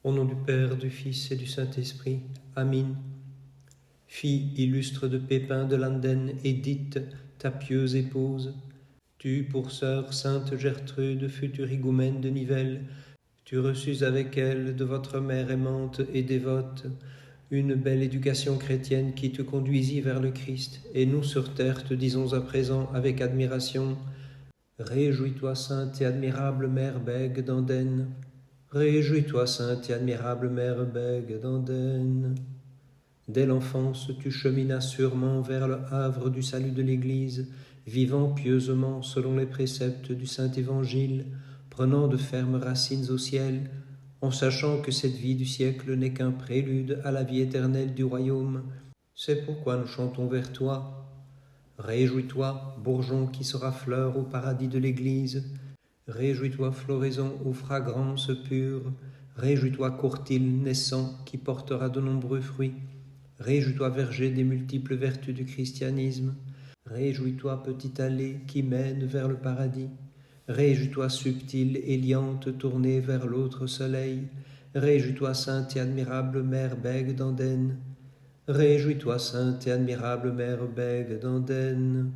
Au nom du Père, du Fils et du Saint-Esprit. Amin. Fille illustre de Pépin de Landen, Édith, ta pieuse épouse, tu pour sœur sainte Gertrude, future higoumène de Nivelles, tu reçus avec elle de votre mère aimante et dévote une belle éducation chrétienne qui te conduisit vers le Christ, et nous sur terre te disons à présent avec admiration, réjouis-toi sainte et admirable Mère Bègue d'Andenne, réjouis-toi sainte et admirable Mère Bègue d'Andenne. Dès l'enfance, tu cheminas sûrement vers le havre du salut de l'Église, vivant pieusement selon les préceptes du Saint-Évangile, prenant de fermes racines au ciel, en sachant que cette vie du siècle n'est qu'un prélude à la vie éternelle du royaume. C'est pourquoi nous chantons vers toi. Réjouis-toi, bourgeon qui sera fleur au paradis de l'Église. Réjouis-toi, floraison aux fragrances pures. Réjouis-toi, courtil naissant qui portera de nombreux fruits. Réjouis-toi, verger des multiples vertus du christianisme. Réjouis-toi, petite allée qui mène vers le paradis. Réjouis-toi, subtile et liante tournée vers l'autre soleil. Réjouis-toi, sainte et admirable Mère Bègue d'Andenne. Réjouis-toi, sainte et admirable Mère Bègue d'Andenne.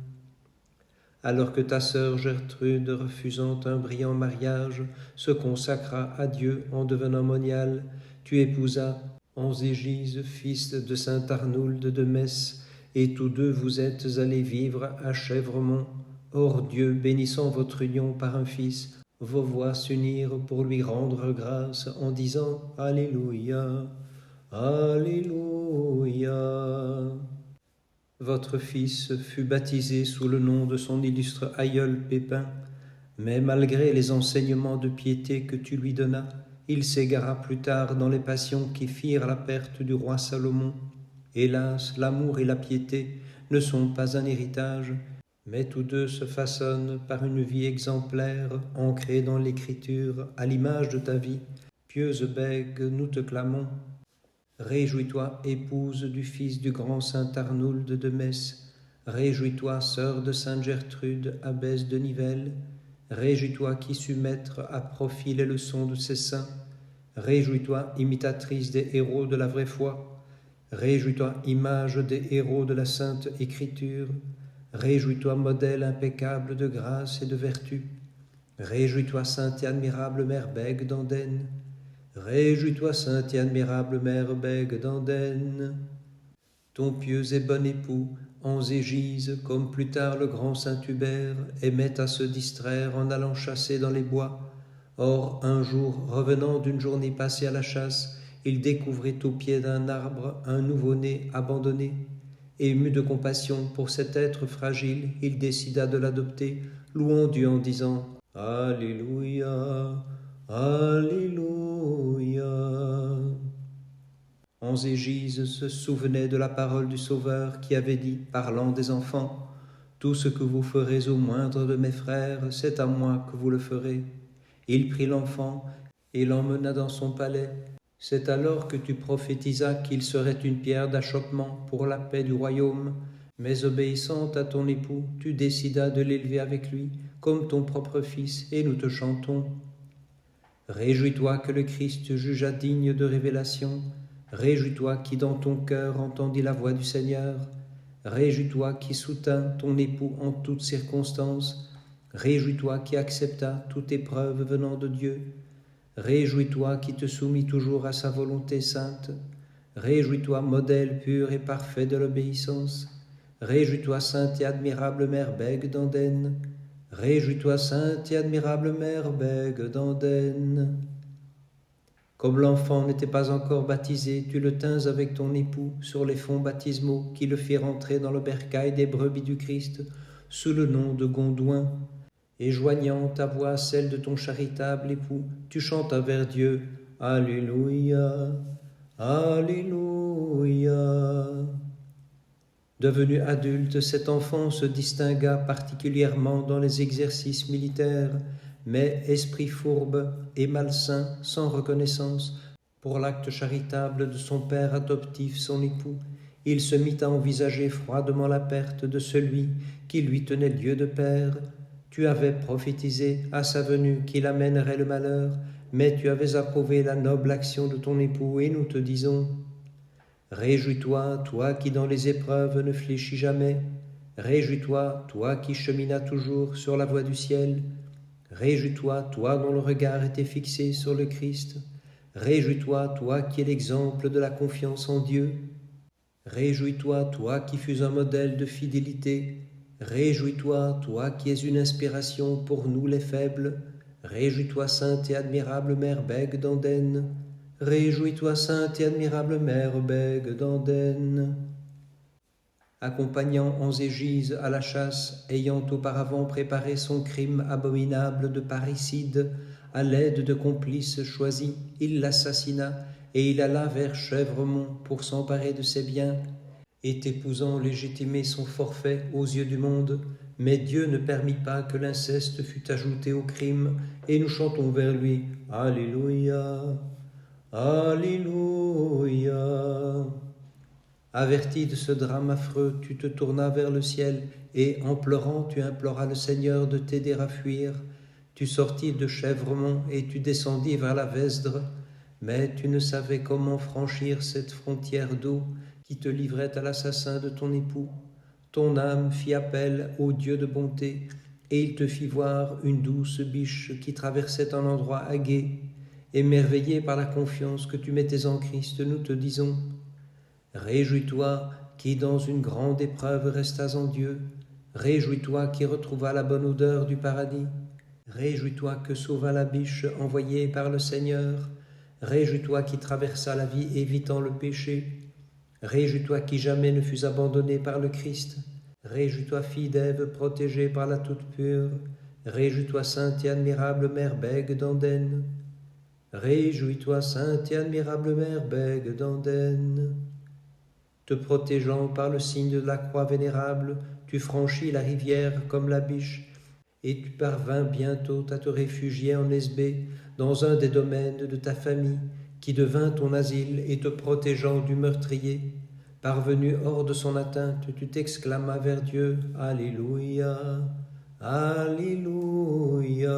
Alors que ta sœur Gertrude, refusant un brillant mariage, se consacra à Dieu en devenant moniale, tu épousas Anzégise, fils de saint Arnould de Metz, et tous deux vous êtes allés vivre à Chèvremont. Or Dieu, bénissant votre union par un fils, vos voix s'unirent pour lui rendre grâce en disant Alléluia, Alléluia. Votre fils fut baptisé sous le nom de son illustre aïeul Pépin, mais malgré les enseignements de piété que tu lui donnas, il s'égara plus tard dans les passions qui firent la perte du roi Salomon. Hélas, l'amour et la piété ne sont pas un héritage, mais tous deux se façonnent par une vie exemplaire, ancrée dans l'Écriture, à l'image de ta vie. Pieuse Bègue, nous te clamons. Réjouis-toi, épouse du fils du grand saint Arnould de Metz. Réjouis-toi, sœur de sainte Gertrude, abbesse de Nivelles. Réjouis-toi qui sus mettre à profit les leçons de ces saints. Réjouis-toi, imitatrice des héros de la vraie foi. Réjouis-toi, image des héros de la sainte Écriture. Réjouis-toi, modèle impeccable de grâce et de vertu. Réjouis-toi, sainte et admirable Mère Bègue d'Andenne. Réjouis-toi, sainte et admirable Mère Bègue d'Andenne. Ton pieux et bon époux, Anzégise, comme plus tard le grand saint Hubert, aimait à se distraire en allant chasser dans les bois. Or, un jour, revenant d'une journée passée à la chasse, il découvrit au pied d'un arbre un nouveau-né abandonné. Ému de compassion pour cet être fragile, il décida de l'adopter, louant Dieu en disant « Alléluia, Alléluia ». Anzégise se souvenait de la parole du Sauveur qui avait dit, parlant des enfants, « Tout ce que vous ferez au moindre de mes frères, c'est à moi que vous le ferez. » Il prit l'enfant et l'emmena dans son palais. C'est alors que tu prophétisas qu'il serait une pierre d'achoppement pour la paix du royaume. Mais obéissante à ton époux, tu décidas de l'élever avec lui, comme ton propre fils, et nous te chantons. Réjouis-toi que le Christ jugea digne de révélation. Réjouis-toi qui dans ton cœur entendit la voix du Seigneur. Réjouis-toi qui soutint ton époux en toutes circonstances. Réjouis-toi qui accepta toute épreuve venant de Dieu. Réjouis-toi qui te soumis toujours à sa volonté sainte. Réjouis-toi, modèle pur et parfait de l'obéissance. Réjouis-toi, sainte et admirable Mère Bègue d'Andenne. Réjouis-toi, sainte et admirable Mère Bègue d'Andenne. Comme l'enfant n'était pas encore baptisé, tu le tins avec ton époux sur les fonds baptismaux qui le firent entrer dans le bercail des brebis du Christ sous le nom de Gondouin. Et joignant ta voix à celle de ton charitable époux, tu chantas vers Dieu « Alléluia, Alléluia ». Devenu adulte, cet enfant se distingua particulièrement dans les exercices militaires, mais esprit fourbe et malsain, sans reconnaissance, pour l'acte charitable de son père adoptif, son époux, il se mit à envisager froidement la perte de celui qui lui tenait lieu de père. Tu avais prophétisé à sa venue qu'il amènerait le malheur, mais tu avais approuvé la noble action de ton époux, et nous te disons, réjouis-toi, toi qui dans les épreuves ne fléchis jamais, réjouis-toi, toi qui cheminas toujours sur la voie du ciel, réjouis-toi, toi dont le regard était fixé sur le Christ, réjouis-toi, toi qui es l'exemple de la confiance en Dieu, réjouis-toi, toi qui fus un modèle de fidélité, réjouis-toi, toi qui es une inspiration pour nous les faibles, réjouis-toi, sainte et admirable Mère Bègue d'Andenne, réjouis-toi, sainte et admirable Mère Bègue d'Andenne. Accompagnant Anzégise à la chasse, ayant auparavant préparé son crime abominable de parricide, à l'aide de complices choisis, il l'assassina, et il alla vers Chèvremont pour s'emparer de ses biens, et épousant légitimer son forfait aux yeux du monde. Mais Dieu ne permit pas que l'inceste fût ajouté au crime, et nous chantons vers lui, Alléluia, Alléluia. Averti de ce drame affreux, tu te tournas vers le ciel, et en pleurant tu imploras le Seigneur de t'aider à fuir. Tu sortis de Chèvremont et tu descendis vers la Vesdre, mais tu ne savais comment franchir cette frontière d'eau qui te livrait à l'assassin de ton époux. Ton âme fit appel au Dieu de bonté, et il te fit voir une douce biche qui traversait un endroit agué. Émerveillé par la confiance que tu mettais en Christ, nous te disons, réjouis-toi qui dans une grande épreuve restas en Dieu, réjouis-toi qui retrouva la bonne odeur du paradis, réjouis-toi que sauva la biche envoyée par le Seigneur, réjouis-toi qui traversa la vie évitant le péché, réjouis-toi qui jamais ne fus abandonné par le Christ, réjouis-toi fille d'Ève protégée par la toute pure, réjouis-toi sainte et admirable Mère Bègue d'Andenne, réjouis-toi sainte et admirable Mère Bègue d'Andenne. Te protégeant par le signe de la croix vénérable, tu franchis la rivière comme la biche, et tu parvins bientôt à te réfugier en Esbée, dans un des domaines de ta famille, qui devint ton asile et te protégeant du meurtrier. Parvenu hors de son atteinte, tu t'exclamas vers Dieu, Alléluia, Alléluia.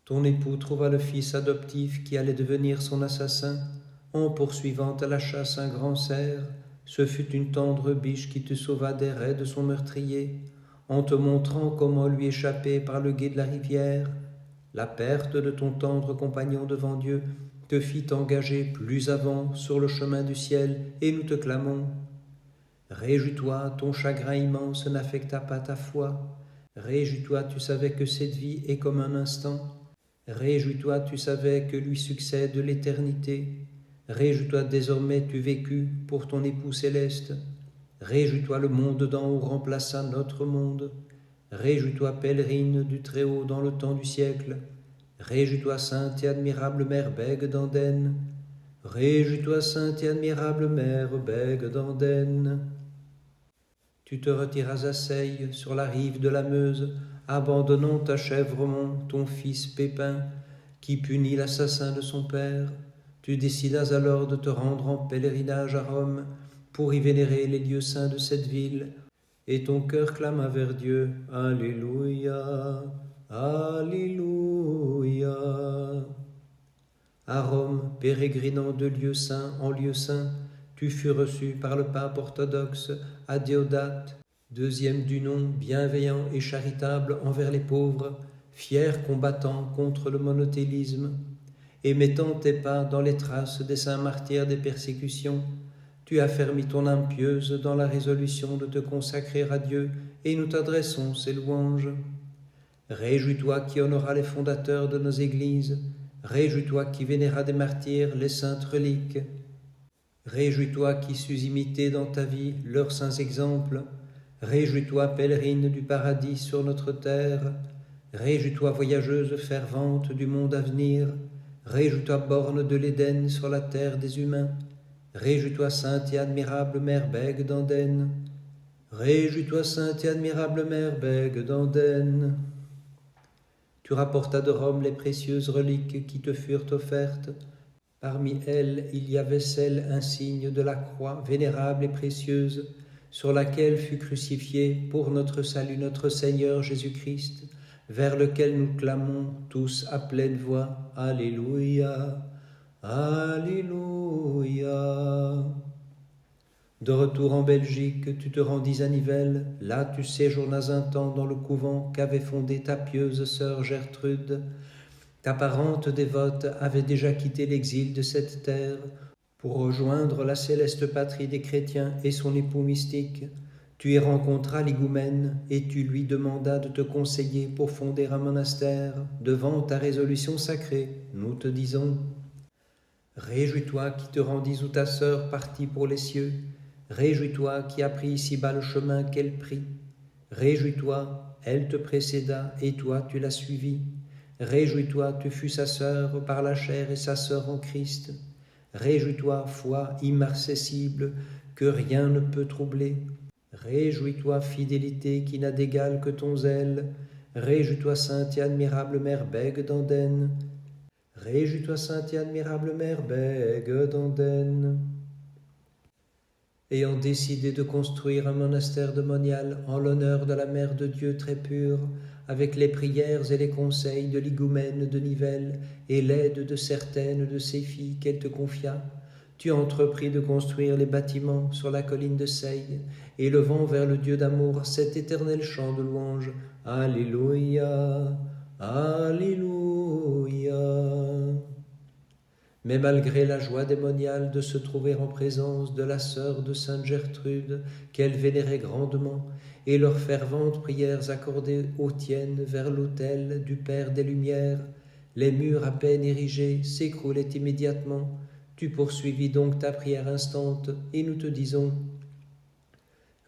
Ton époux trouva le fils adoptif qui allait devenir son assassin. En poursuivant à la chasse un grand cerf, ce fut une tendre biche qui te sauva des raies de son meurtrier, en te montrant comment lui échapper par le gué de la rivière. La perte de ton tendre compagnon devant Dieu te fit engager plus avant sur le chemin du ciel, et nous te clamons. Réjouis-toi, ton chagrin immense n'affecta pas ta foi. Réjouis-toi, tu savais que cette vie est comme un instant. Réjouis-toi, tu savais que lui succède l'éternité. Réjouis-toi désormais, tu vécus pour ton époux céleste. Réjouis-toi, le monde d'en haut remplaça notre monde. Réjouis-toi, pèlerine du Très-Haut dans le temps du siècle. Réjouis-toi, sainte et admirable Mère Bègue d'Andenne. Réjouis-toi, sainte et admirable Mère Bègue d'Andenne. Tu te retiras à Seille, sur la rive de la Meuse, abandonnant à Chèvremont ton fils Pépin, qui punit l'assassin de son père. Tu décidas alors de te rendre en pèlerinage à Rome pour y vénérer les lieux saints de cette ville, et ton cœur clama vers Dieu, Alléluia, Alléluia. À Rome, pérégrinant de lieu saint en lieu saint, tu fus reçu par le pape orthodoxe Adéodate, deuxième du nom, bienveillant et charitable envers les pauvres, fier combattant contre le monothélisme. Et mettant tes pas dans les traces des saints martyrs des persécutions, tu affermis ton âme pieuse dans la résolution de te consacrer à Dieu, et nous t'adressons ces louanges. Réjouis-toi qui honora les fondateurs de nos églises, réjouis-toi qui vénéra des martyrs les saintes reliques. Réjouis-toi qui sus imiter dans ta vie leurs saints exemples. Réjouis-toi, pèlerine du paradis sur notre terre. Réjouis-toi, voyageuse fervente du monde à venir. Réjouis-toi, borne de l'Éden sur la terre des humains. Réjouis-toi, sainte et admirable Mère Bègue d'Andenne. Réjouis-toi, sainte et admirable Mère Bègue d'Andenne. Tu rapportas de Rome les précieuses reliques qui te furent offertes. Parmi elles, il y avait celle insigne de la croix, vénérable et précieuse, sur laquelle fut crucifié pour notre salut notre Seigneur Jésus-Christ, vers lequel nous clamons tous à pleine voix. Alléluia, Alléluia. De retour en Belgique, tu te rendis à Nivelles. Là, tu séjournas un temps dans le couvent qu'avait fondé ta pieuse sœur Gertrude. Ta parente dévote avait déjà quitté l'exil de cette terre pour rejoindre la céleste patrie des chrétiens et son époux mystique. Tu y rencontras l'higoumène et tu lui demandas de te conseiller pour fonder un monastère. Devant ta résolution sacrée, nous te disons: réjouis-toi qui te rendis où ta sœur partit pour les cieux. Réjouis-toi qui as pris ici-bas le chemin qu'elle prit. Réjouis-toi, elle te précéda et toi tu l'as suivie. Réjouis-toi, tu fus sa sœur par la chair et sa sœur en Christ. Réjouis-toi, foi immarcessible, que rien ne peut troubler. Réjouis-toi, fidélité qui n'a d'égal que ton zèle. Réjouis-toi, sainte et admirable Mère Bègue d'Andenne. Réjouis-toi, sainte et admirable Mère Bègue d'Andenne. Ayant décidé de construire un monastère de Monial en l'honneur de la Mère de Dieu très pure, avec les prières et les conseils de l'higoumène de Nivelles et l'aide de certaines de ses filles qu'elle te confia, tu entrepris de construire les bâtiments sur la colline de Seille, élevant vers le Dieu d'amour cet éternel chant de louange. Alléluia, Alléluia. Mais malgré la joie démoniale de se trouver en présence de la sœur de sainte Gertrude, qu'elle vénérait grandement, et leurs ferventes prières accordées aux tiennes vers l'autel du Père des Lumières, les murs à peine érigés s'écroulaient immédiatement. Tu poursuivis donc ta prière instante, et nous te disons: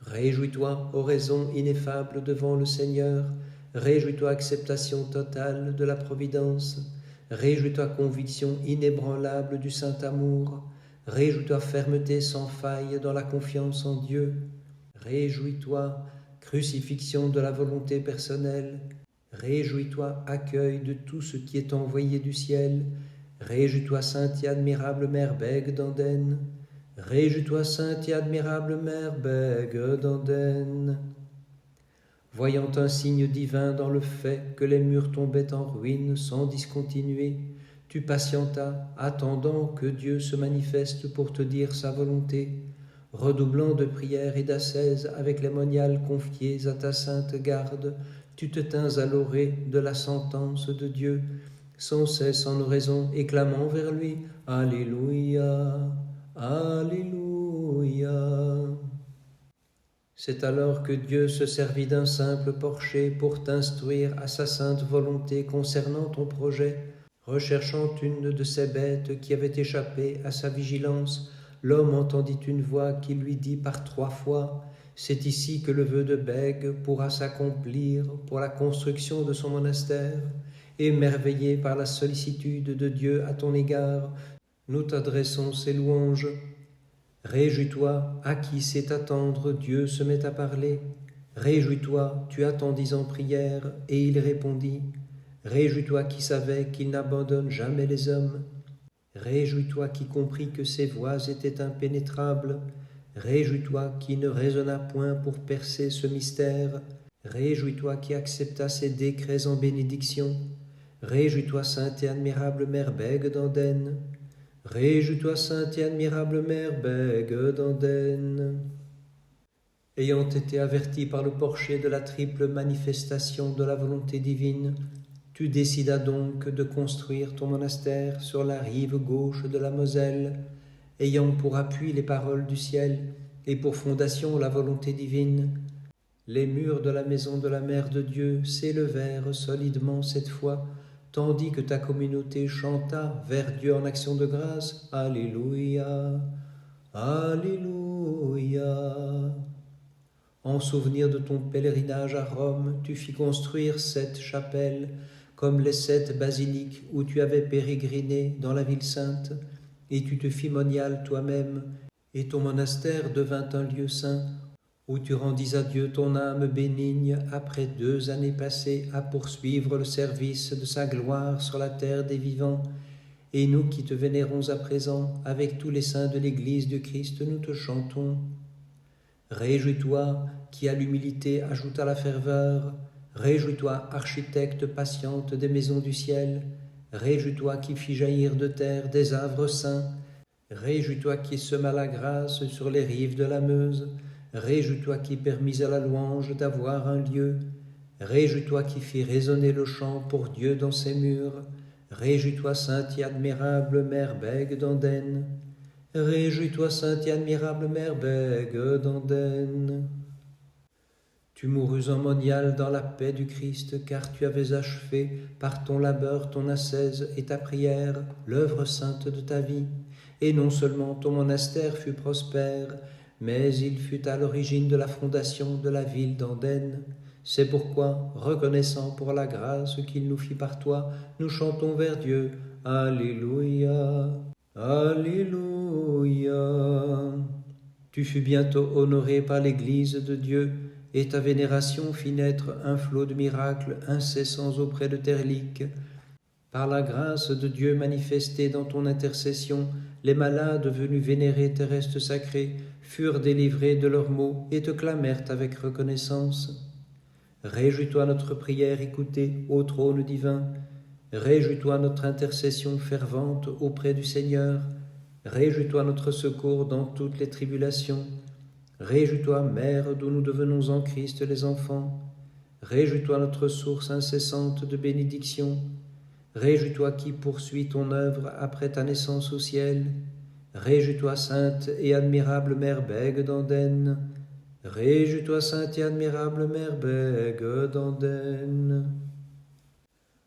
réjouis-toi, oraison ineffable devant le Seigneur, réjouis-toi, acceptation totale de la providence, réjouis-toi, conviction inébranlable du saint amour, réjouis-toi, fermeté sans faille dans la confiance en Dieu, réjouis-toi, crucifixion de la volonté personnelle, réjouis-toi, accueil de tout ce qui est envoyé du ciel, réjouis-toi, sainte et admirable Mère Bègue d'Andenne, réjouis-toi, sainte et admirable Mère Bègue d'Andenne. Voyant un signe divin dans le fait que les murs tombaient en ruine sans discontinuer, tu patientas, attendant que Dieu se manifeste pour te dire sa volonté, redoublant de prières et d'ascèses avec les moniales confiées à ta sainte garde, tu te tins à l'orée de la sentence de Dieu, sans cesse en oraison et clamant vers lui: Alléluia, Alléluia. C'est alors que Dieu se servit d'un simple porcher pour t'instruire à sa sainte volonté concernant ton projet. Recherchant une de ces bêtes qui avait échappé à sa vigilance, l'homme entendit une voix qui lui dit par 3 fois: c'est ici que le vœu de Bègue pourra s'accomplir pour la construction de son monastère. Émerveillé par la sollicitude de Dieu à ton égard, nous t'adressons ces louanges. Réjouis-toi, à qui sait attendre, Dieu se met à parler. Réjouis-toi, tu attendis en prière, et il répondit. Réjouis-toi qui savait qu'il n'abandonne jamais les hommes. Réjouis-toi qui comprit que ses voies étaient impénétrables. Réjouis-toi qui ne raisonna point pour percer ce mystère. Réjouis-toi qui accepta ses décrets en bénédiction. Réjouis-toi, sainte et admirable Mère Bègue d'Andenne. Réjouis-toi, sainte et admirable Mère Bègue d'Andenne. Ayant été averti par le porcher de la triple manifestation de la volonté divine, tu décidas donc de construire ton monastère sur la rive gauche de la Moselle, ayant pour appui les paroles du ciel et pour fondation la volonté divine. Les murs de la maison de la Mère de Dieu s'élevèrent solidement cette fois, tandis que ta communauté chanta vers Dieu en action de grâce. Alléluia, Alléluia. En souvenir de ton pèlerinage à Rome, tu fis construire 7 chapelles, comme les 7 basiliques où tu avais pérégriné dans la ville sainte, et tu te fis monial toi-même, et ton monastère devint un lieu saint, où tu rendis à Dieu ton âme bénigne après 2 années passées à poursuivre le service de sa gloire sur la terre des vivants. Et nous qui te vénérons à présent, avec tous les saints de l'Église du Christ, nous te chantons. Réjouis-toi, qui à l'humilité ajouta la ferveur. Réjouis-toi, architecte patiente des maisons du ciel. Réjouis-toi qui fit jaillir de terre des havres saints. Réjouis-toi qui sema la grâce sur les rives de la Meuse. Réjouis-toi qui permis à la louange d'avoir un lieu. Réjouis-toi qui fit résonner le chant pour Dieu dans ses murs. Réjouis-toi, sainte et admirable Mère Bègue d'Andenne. Réjouis-toi, sainte et admirable Mère Bègue d'Andenne. Tu mourus en monial dans la paix du Christ, car tu avais achevé, par ton labeur, ton ascèse et ta prière, l'œuvre sainte de ta vie. Et non seulement ton monastère fut prospère, mais il fut à l'origine de la fondation de la ville d'Andenne. C'est pourquoi, reconnaissant pour la grâce qu'il nous fit par toi, nous chantons vers Dieu. Alléluia, Alléluia. Tu fus bientôt honoré par l'Église de Dieu, et ta vénération fit naître un flot de miracles incessants auprès de tes reliques. Par la grâce de Dieu manifestée dans ton intercession, les malades venus vénérer tes restes sacrés furent délivrés de leurs maux et te clamèrent avec reconnaissance. Réjouis-toi notre prière écoutée au trône divin. Réjouis-toi notre intercession fervente auprès du Seigneur. Réjouis-toi notre secours dans toutes les tribulations. Réjouis-toi, Mère, d'où nous devenons en Christ les enfants. Réjouis-toi, notre source incessante de bénédiction. Réjouis-toi qui poursuis ton œuvre après ta naissance au ciel. Réjouis-toi, sainte et admirable Mère Bègue d'Andenne. Réjouis-toi, sainte et admirable Mère Bègue d'Andenne.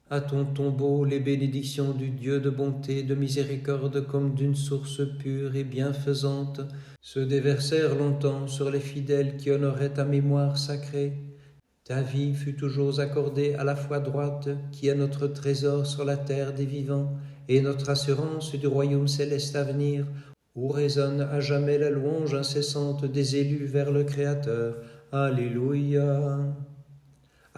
À ton tombeau, les bénédictions du Dieu de bonté, de miséricorde, comme d'une source pure et bienfaisante, se déversèrent longtemps sur les fidèles qui honoraient ta mémoire sacrée. Ta vie fut toujours accordée à la foi droite, qui est notre trésor sur la terre des vivants, et notre assurance du royaume céleste à venir, où résonne à jamais la louange incessante des élus vers le Créateur. Alléluia.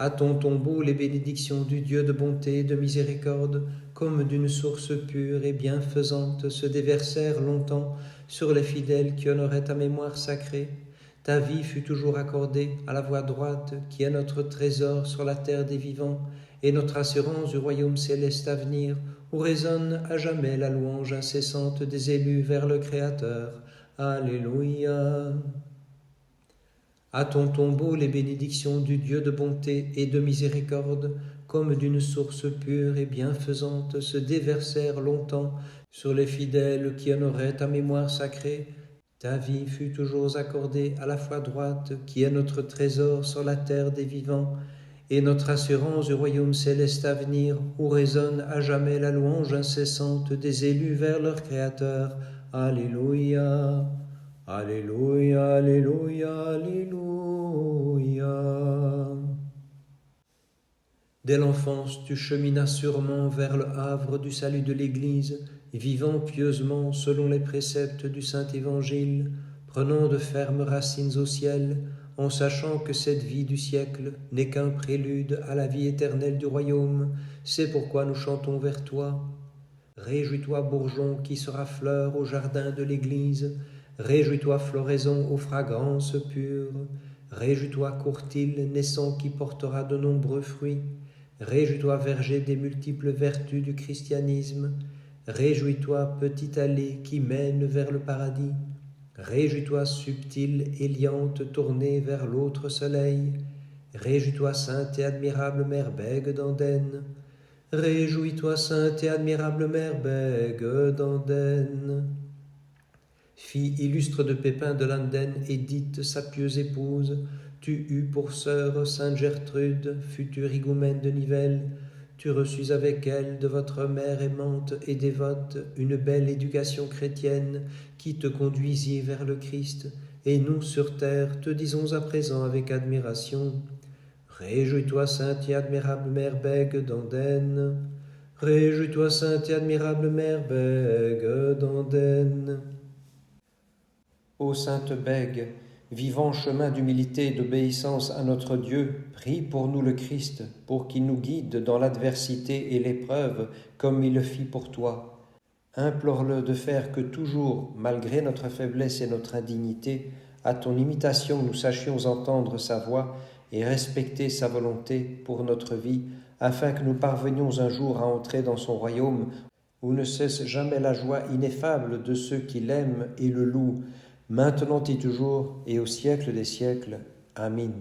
À ton tombeau, les bénédictions du Dieu de bonté et de miséricorde, comme d'une source pure et bienfaisante, se déversèrent longtemps sur les fidèles qui honoraient ta mémoire sacrée. Ta vie fut toujours accordée à la voie droite, qui est notre trésor sur la terre des vivants, et notre assurance du royaume céleste à venir, où résonne à jamais la louange incessante des élus vers le Créateur. Alléluia. À ton tombeau, les bénédictions du Dieu de bonté et de miséricorde, comme d'une source pure et bienfaisante, se déversèrent longtemps sur les fidèles qui honoraient ta mémoire sacrée. Ta vie fut toujours accordée à la foi droite, qui est notre trésor sur la terre des vivants, et notre assurance du royaume céleste à venir, où résonne à jamais la louange incessante des élus vers leur Créateur. Alléluia. Alléluia, Alléluia, Alléluia. Dès l'enfance, tu cheminas sûrement vers le havre du salut de l'Église, vivant pieusement selon les préceptes du Saint-Évangile, prenant de fermes racines au ciel, en sachant que cette vie du siècle n'est qu'un prélude à la vie éternelle du royaume. C'est pourquoi nous chantons vers toi. Réjouis-toi, bourgeon, qui sera fleur au jardin de l'Église. Réjouis-toi, floraison aux fragrances pures. Réjouis-toi, courtil, naissant qui portera de nombreux fruits. Réjouis-toi, verger des multiples vertus du christianisme. Réjouis-toi, petite allée qui mène vers le paradis. Réjouis-toi, subtile éliante tournée vers l'autre soleil. Réjouis-toi, sainte et admirable Mère Bègue d'Andenne. Réjouis-toi, sainte et admirable Mère Bègue d'Andenne. Fille illustre de Pépin de Landen, Édith, sa pieuse épouse, tu eus pour sœur sainte Gertrude, future higoumène de Nivelles. Tu reçus avec elle, de votre mère aimante et dévote, une belle éducation chrétienne qui te conduisit vers le Christ. Et nous, sur terre, te disons à présent avec admiration, réjouis-toi, sainte et admirable Mère Bègue d'Andenne. Réjouis-toi, sainte et admirable Mère Bègue d'Andenne. Ô sainte Bègue, vivant chemin d'humilité et d'obéissance à notre Dieu, prie pour nous le Christ, pour qu'il nous guide dans l'adversité et l'épreuve, comme il le fit pour toi. Implore-le de faire que toujours, malgré notre faiblesse et notre indignité, à ton imitation nous sachions entendre sa voix, et respecter sa volonté pour notre vie, afin que nous parvenions un jour à entrer dans son royaume, où ne cesse jamais la joie ineffable de ceux qui l'aiment et le louent, maintenant et toujours, et au siècle des siècles. Amin.